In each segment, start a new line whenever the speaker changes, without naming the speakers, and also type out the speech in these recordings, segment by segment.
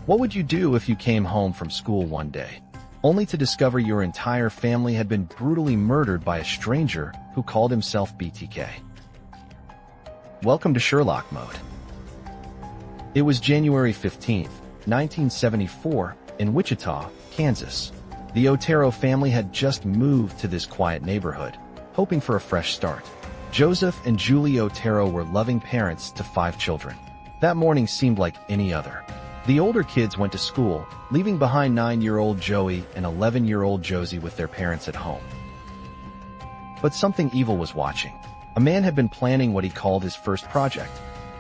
What would you do if you came home from school one day, only to discover your entire family had been brutally murdered by a stranger who called himself BTK? Welcome to Sherlock Mode. It was January 15th, 1974, in Wichita, Kansas. The Otero family had just moved to this quiet neighborhood, hoping for a fresh start. Joseph and Julie Otero were loving parents to 5 children. That morning seemed like any other. The older kids went to school, leaving behind 9-year-old Joey and 11-year-old Josie with their parents at home. But something evil was watching. A man had been planning what he called his first project.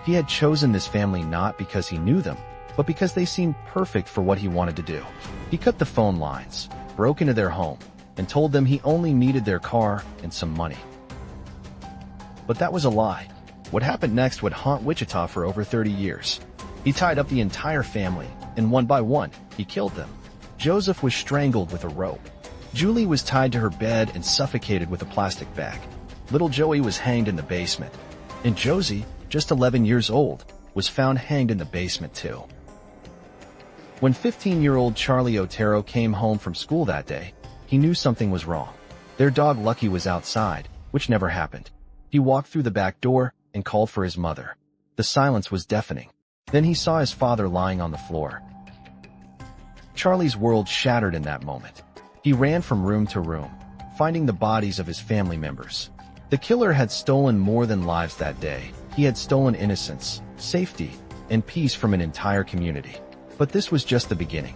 He had chosen this family not because he knew them, but because they seemed perfect for what he wanted to do. He cut the phone lines, broke into their home, and told them he only needed their car and some money. But that was a lie. What happened next would haunt Wichita for over 30 years. He tied up the entire family, and one by one, he killed them. Joseph was strangled with a rope. Julie was tied to her bed and suffocated with a plastic bag. Little Joey was hanged in the basement. And Josie, just 11 years old, was found hanged in the basement too. When 15-year-old Charlie Otero came home from school that day, he knew something was wrong. Their dog Lucky was outside, which never happened. He walked through the back door and called for his mother. The silence was deafening. Then he saw his father lying on the floor. Charlie's world shattered in that moment. He ran from room to room, finding the bodies of his family members. The killer had stolen more than lives that day. He had stolen innocence, safety, and peace from an entire community. But this was just the beginning.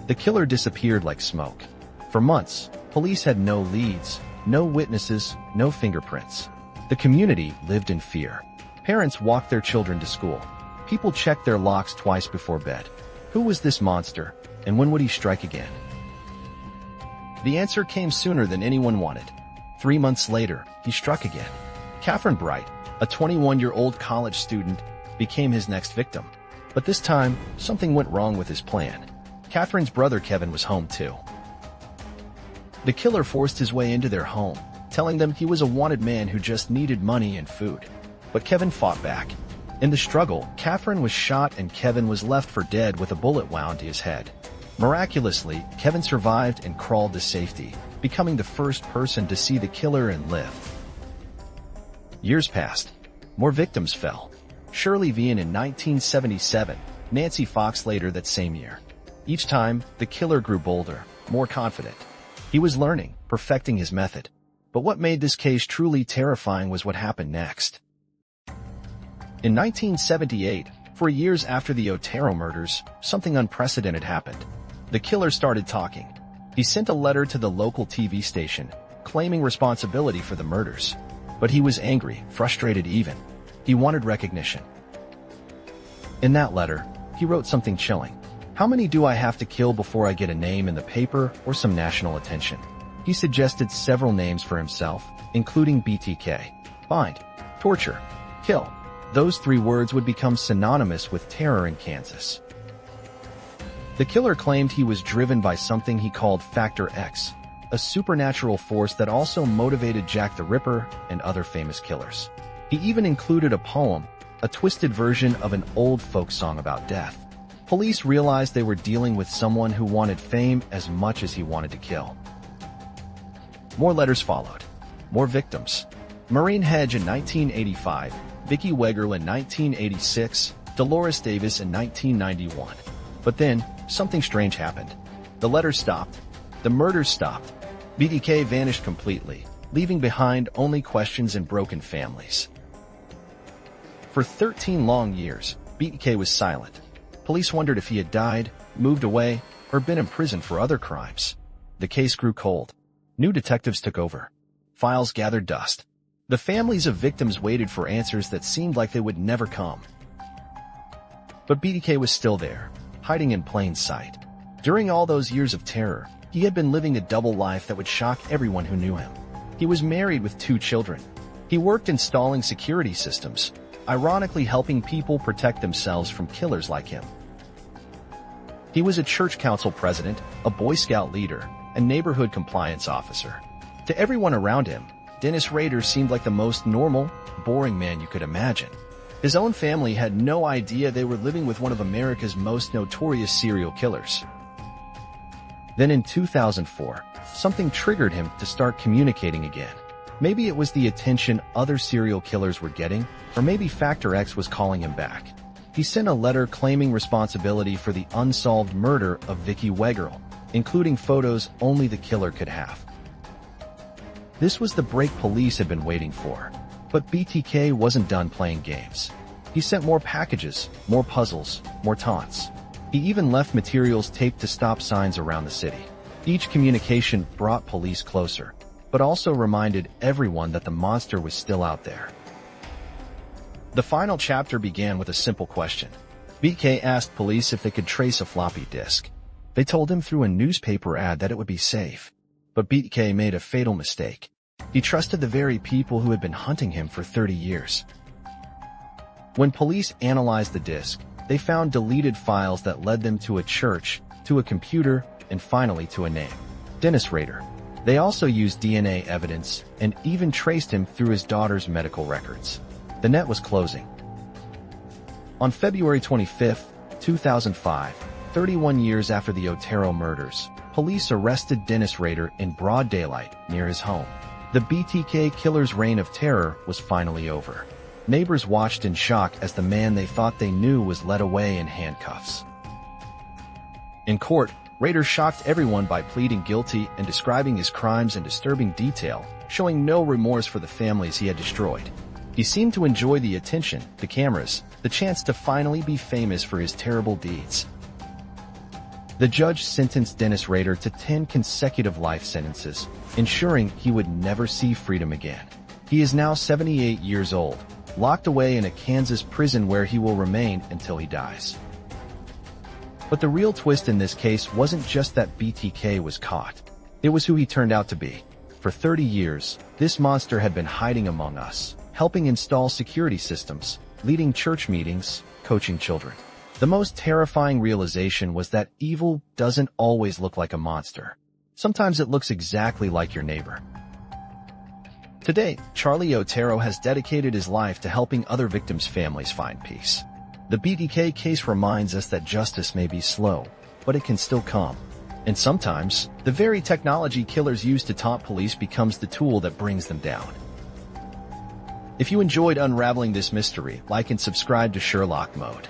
The killer disappeared like smoke. For months, police had no leads, no witnesses, no fingerprints. The community lived in fear. Parents walked their children to school. People checked their locks twice before bed. Who was this monster, and when would he strike again? The answer came sooner than anyone wanted. 3 months later, he struck again. Catherine Bright, a 21-year-old college student, became his next victim. But this time, something went wrong with his plan. Catherine's brother Kevin was home too. The killer forced his way into their home, telling them he was a wanted man who just needed money and food. But Kevin fought back. In the struggle, Catherine was shot and Kevin was left for dead with a bullet wound to his head. Miraculously, Kevin survived and crawled to safety, becoming the first person to see the killer and live. Years passed. More victims fell. Shirley Vian in 1977, Nancy Fox later that same year. Each time, the killer grew bolder, more confident. He was learning, perfecting his method. But what made this case truly terrifying was what happened next. In 1978, 4 years after the Otero murders, something unprecedented happened. The killer started talking. He sent a letter to the local TV station, claiming responsibility for the murders. But he was angry, frustrated even. He wanted recognition. In that letter, he wrote something chilling. How many do I have to kill before I get a name in the paper or some national attention? He suggested several names for himself, including BTK. Bind, torture, kill. Those 3 words would become synonymous with terror in Kansas. The killer claimed he was driven by something he called Factor X, a supernatural force that also motivated Jack the Ripper and other famous killers. He even included a poem, a twisted version of an old folk song about death. Police realized they were dealing with someone who wanted fame as much as he wanted to kill. More letters followed. More victims. Maureen Hedge in 1985, Vicki Wegerle in 1986, Dolores Davis in 1991. But then, something strange happened. The letters stopped. The murders stopped. BTK vanished completely, leaving behind only questions and broken families. For 13 long years, BTK was silent. Police wondered if he had died, moved away, or been imprisoned for other crimes. The case grew cold. New detectives took over. Files gathered dust. The families of victims waited for answers that seemed like they would never come. But BTK was still there, hiding in plain sight. During all those years of terror, he had been living a double life that would shock everyone who knew him. He was married with 2 children. He worked installing security systems, ironically helping people protect themselves from killers like him. He was a church council president, a Boy Scout leader, and neighborhood compliance officer. To everyone around him, Dennis Rader seemed like the most normal, boring man you could imagine. His own family had no idea they were living with one of America's most notorious serial killers. Then in 2004, something triggered him to start communicating again. Maybe it was the attention other serial killers were getting, or maybe Factor X was calling him back. He sent a letter claiming responsibility for the unsolved murder of Vicky Weggerl, including photos only the killer could have. This was the break police had been waiting for. But BTK wasn't done playing games. He sent more packages, more puzzles, more taunts. He even left materials taped to stop signs around the city. Each communication brought police closer, but also reminded everyone that the monster was still out there. The final chapter began with a simple question. BTK asked police if they could trace a floppy disk. They told him through a newspaper ad that it would be safe. But BTK made a fatal mistake. He trusted the very people who had been hunting him for 30 years. When police analyzed the disk, they found deleted files that led them to a church, to a computer, and finally to a name: Dennis Rader. They also used DNA evidence and even traced him through his daughter's medical records. The net was closing. On February 25, 2005, 31 years after the Otero murders, police arrested Dennis Rader in broad daylight near his home. The BTK killer's reign of terror was finally over. Neighbors watched in shock as the man they thought they knew was led away in handcuffs. In court, Rader shocked everyone by pleading guilty and describing his crimes in disturbing detail, showing no remorse for the families he had destroyed. He seemed to enjoy the attention, the cameras, the chance to finally be famous for his terrible deeds. The judge sentenced Dennis Rader to 10 consecutive life sentences, ensuring he would never see freedom again. He is now 78 years old, locked away in a Kansas prison where he will remain until he dies. But the real twist in this case wasn't just that BTK was caught. It was who he turned out to be. For 30 years, this monster had been hiding among us, helping install security systems, leading church meetings, coaching children. The most terrifying realization was that evil doesn't always look like a monster. Sometimes it looks exactly like your neighbor. Today, Charlie Otero has dedicated his life to helping other victims' families find peace. The BTK case reminds us that justice may be slow, but it can still come. And sometimes, the very technology killers use to taunt police becomes the tool that brings them down. If you enjoyed unraveling this mystery, like and subscribe to Sherlock Mode.